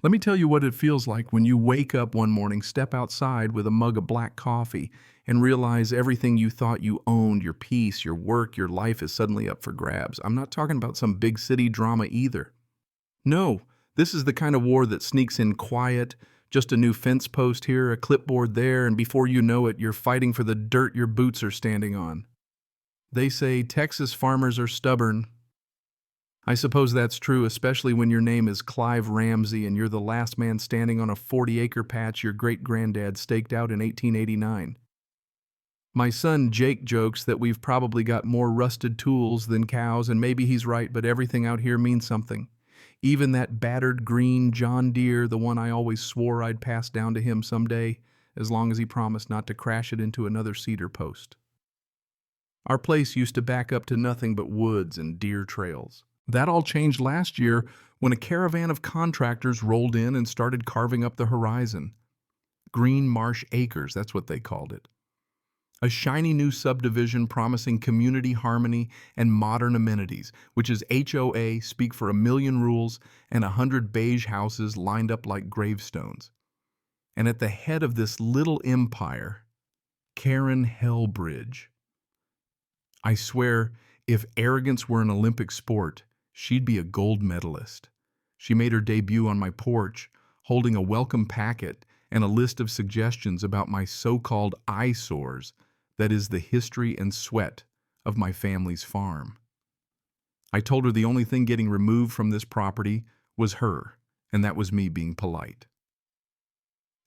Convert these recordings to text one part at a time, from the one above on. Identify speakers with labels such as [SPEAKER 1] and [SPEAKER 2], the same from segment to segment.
[SPEAKER 1] Let me tell you what it feels like when you wake up one morning, step outside with a mug of black coffee, and realize everything you thought you owned, your peace, your work, your life is suddenly up for grabs. I'm not talking about some big city drama either. No, this is the kind of war that sneaks in quiet, just a new fence post here, a clipboard there, and before you know it, you're fighting for the dirt your boots are standing on. They say Texas farmers are stubborn. I suppose that's true, especially when your name is Clive Ramsey and you're the last man standing on a 40-acre patch your great-granddad staked out in 1889. My son Jake jokes that we've probably got more rusted tools than cows, and maybe he's right, but everything out here means something. Even that battered green John Deere, the one I always swore I'd pass down to him someday, as long as he promised not to crash it into another cedar post. Our place used to back up to nothing but woods and deer trails. That all changed last year when a caravan of contractors rolled in and started carving up the horizon. Green Marsh Acres, that's what they called it. A shiny new subdivision promising community harmony and modern amenities, which is HOA, speak for 1,000,000 rules, and 100 beige houses lined up like gravestones. And at the head of this little empire, Karen Hellbridge. I swear, if arrogance were an Olympic sport, she'd be a gold medalist. She made her debut on my porch, holding a welcome packet and a list of suggestions about my so-called eyesores, that is the history and sweat of my family's farm. I told her the only thing getting removed from this property was her, and that was me being polite.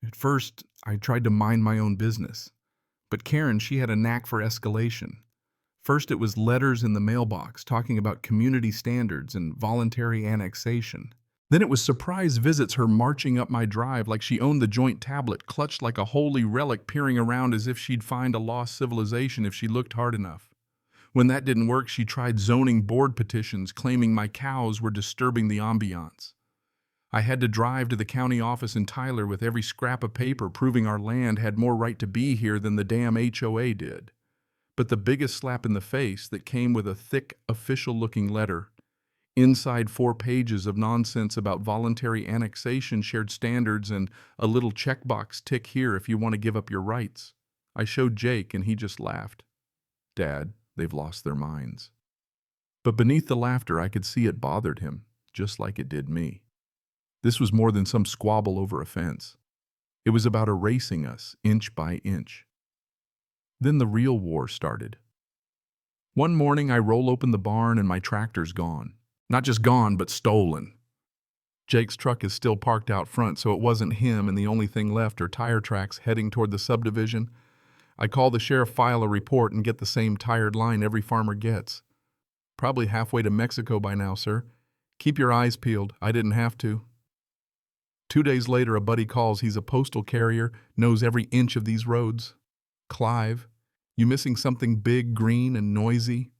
[SPEAKER 1] At first, I tried to mind my own business, but Karen, she had a knack for escalation. First, it was letters in the mailbox talking about community standards and voluntary annexation. Then it was surprise visits, her marching up my drive like she owned the joint tablet, clutched like a holy relic, peering around as if she'd find a lost civilization if she looked hard enough. When that didn't work, she tried zoning board petitions claiming my cows were disturbing the ambiance. I had to drive to the county office in Tyler with every scrap of paper proving our land had more right to be here than the damn HOA did. But the biggest slap in the face that came with a thick, official-looking letter, inside 4 pages of nonsense about voluntary annexation, shared standards, and a little checkbox tick here if you want to give up your rights. I showed Jake, and he just laughed. Dad, they've lost their minds. But beneath the laughter, I could see it bothered him, just like it did me. This was more than some squabble over a fence. It was about erasing us, inch by inch. Then the real war started. One morning, I roll open the barn and my tractor's gone. Not just gone, but stolen. Jake's truck is still parked out front, so it wasn't him, and the only thing left are tire tracks heading toward the subdivision. I call the sheriff, file a report, and get the same tired line every farmer gets. Probably halfway to Mexico by now, sir. Keep your eyes peeled. I didn't have to. 2 days later, a buddy calls. He's a postal carrier, knows every inch of these roads. Clive, you missing something big, green, and noisy?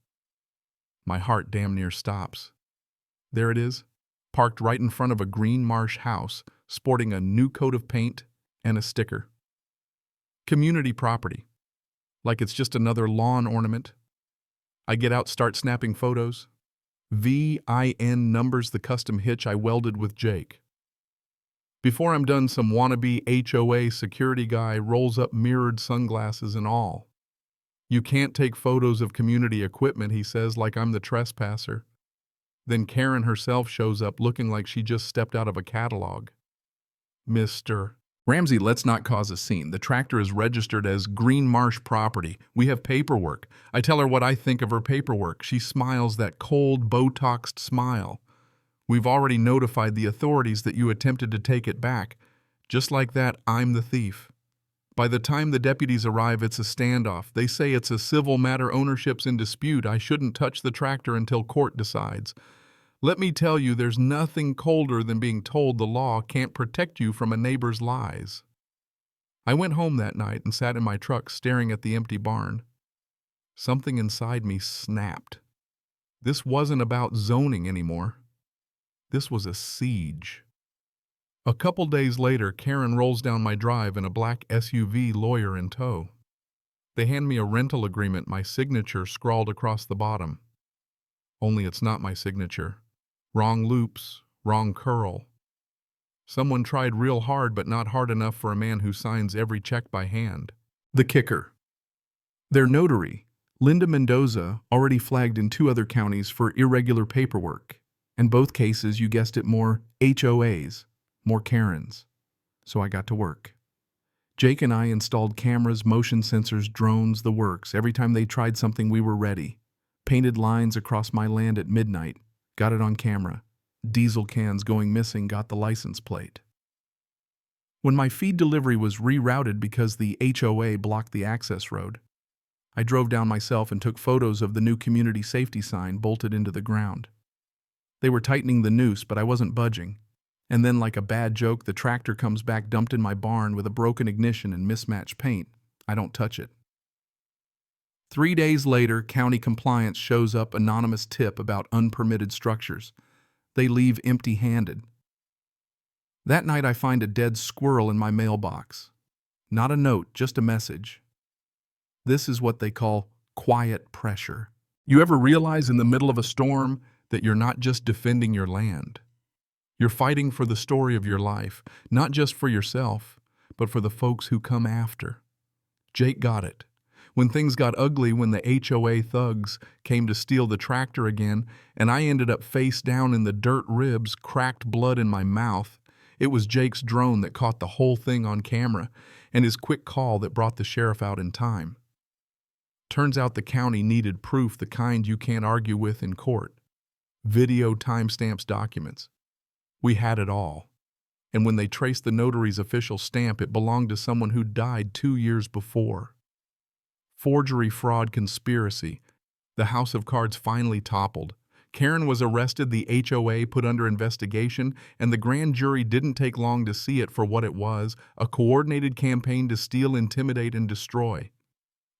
[SPEAKER 1] My heart damn near stops. There it is, parked right in front of a Green Marsh house, sporting a new coat of paint and a sticker. Community property. Like it's just another lawn ornament. I get out, start snapping photos. VIN numbers the custom hitch I welded with Jake. Before I'm done, some wannabe HOA security guy rolls up, mirrored sunglasses and all. You can't take photos of community equipment, he says, like I'm the trespasser. Then Karen herself shows up looking like she just stepped out of a catalog. Mr. Ramsey, let's not cause a scene. The tractor is registered as Green Marsh property. We have paperwork. I tell her what I think of her paperwork. She smiles that cold, Botoxed smile. We've already notified the authorities that you attempted to take it back. Just like that, I'm the thief. By the time the deputies arrive, it's a standoff. They say it's a civil matter, ownership's in dispute. I shouldn't touch the tractor until court decides. Let me tell you, there's nothing colder than being told the law can't protect you from a neighbor's lies. I went home that night and sat in my truck staring at the empty barn. Something inside me snapped. This wasn't about zoning anymore. This was a siege. A couple days later, Karen rolls down my drive in a black SUV, lawyer in tow. They hand me a rental agreement, my signature scrawled across the bottom. Only it's not my signature. Wrong loops, wrong curl. Someone tried real hard, but not hard enough for a man who signs every check by hand. The kicker. Their notary, Linda Mendoza, already flagged in 2 other counties for irregular paperwork. In both cases, you guessed it, more HOAs, more Karens. So I got to work. Jake and I installed cameras, motion sensors, drones, the works. Every time they tried something, we were ready. Painted lines across my land at midnight. Got it on camera. Diesel cans going missing, got the license plate. When my feed delivery was rerouted because the HOA blocked the access road, I drove down myself and took photos of the new community safety sign bolted into the ground. They were tightening the noose, but I wasn't budging. And then, like a bad joke, the tractor comes back dumped in my barn with a broken ignition and mismatched paint. I don't touch it. 3 days later, county compliance shows up anonymous tip about unpermitted structures. They leave empty-handed. That night I find a dead squirrel in my mailbox. Not a note, just a message. This is what they call quiet pressure. You ever realize in the middle of a storm that you're not just defending your land? You're fighting for the story of your life, not just for yourself, but for the folks who come after. Jake got it. When things got ugly, when the HOA thugs came to steal the tractor again, and I ended up face down in the dirt ribs, cracked blood in my mouth, it was Jake's drone that caught the whole thing on camera, and his quick call that brought the sheriff out in time. Turns out the county needed proof, the kind you can't argue with in court. Video, timestamps, documents. We had it all. And when they traced the notary's official stamp, it belonged to someone who died 2 years before. Forgery, fraud, conspiracy. The house of cards finally toppled. Karen was arrested, the HOA put under investigation, and the grand jury didn't take long to see it for what it was, a coordinated campaign to steal, intimidate, and destroy.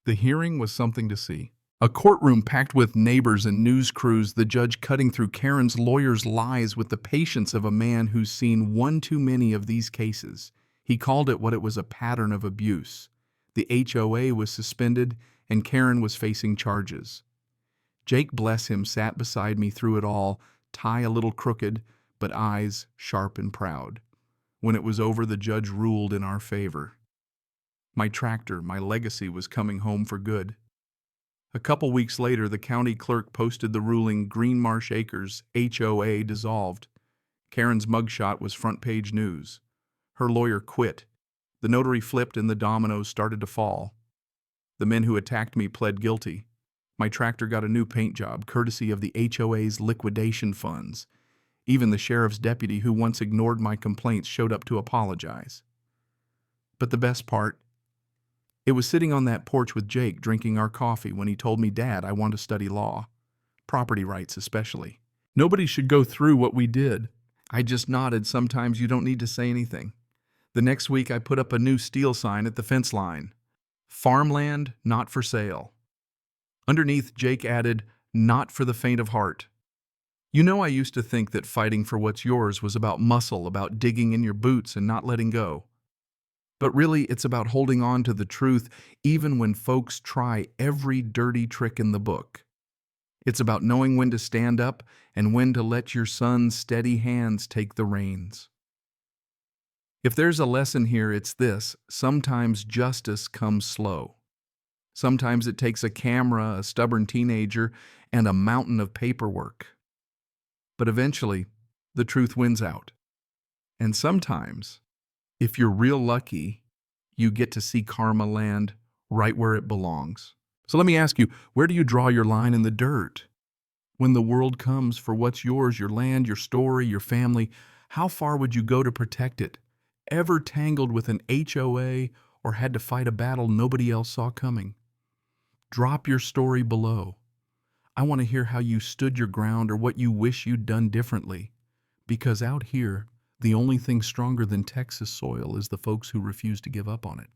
[SPEAKER 1] The hearing was something to see. A courtroom packed with neighbors and news crews, the judge cutting through Karen's lawyer's lies with the patience of a man who's seen one too many of these cases. He called it what it was, a pattern of abuse. The HOA was suspended, and Karen was facing charges. Jake, bless him, sat beside me through it all, tie a little crooked, but eyes sharp and proud. When it was over, the judge ruled in our favor. My tractor, my legacy, was coming home for good. A couple weeks later, the county clerk posted the ruling, Green Marsh Acres, HOA dissolved. Karen's mugshot was front-page news. Her lawyer quit. The notary flipped and the dominoes started to fall. The men who attacked me pled guilty. My tractor got a new paint job, courtesy of the HOA's liquidation funds. Even the sheriff's deputy who once ignored my complaints showed up to apologize. But the best part? It was sitting on that porch with Jake drinking our coffee when he told me, "Dad, I want to study law. Property rights especially. Nobody should go through what we did." I just nodded. Sometimes you don't need to say anything. The next week I put up a new steel sign at the fence line. Farmland not for sale. Underneath, Jake added, "Not for the faint of heart." You know, I used to think that fighting for what's yours was about muscle, about digging in your boots and not letting go. But really, it's about holding on to the truth even when folks try every dirty trick in the book. It's about knowing when to stand up and when to let your son's steady hands take the reins. If there's a lesson here, it's this: sometimes justice comes slow. Sometimes it takes a camera, a stubborn teenager, and a mountain of paperwork. But eventually, the truth wins out. And sometimes, if you're real lucky, you get to see karma land right where it belongs. So let me ask you, where do you draw your line in the dirt? When the world comes for what's yours, your land, your story, your family, how far would you go to protect it? Ever tangled with an HOA or had to fight a battle nobody else saw coming? Drop your story below. I want to hear how you stood your ground or what you wish you'd done differently. Because out here, the only thing stronger than Texas soil is the folks who refuse to give up on it.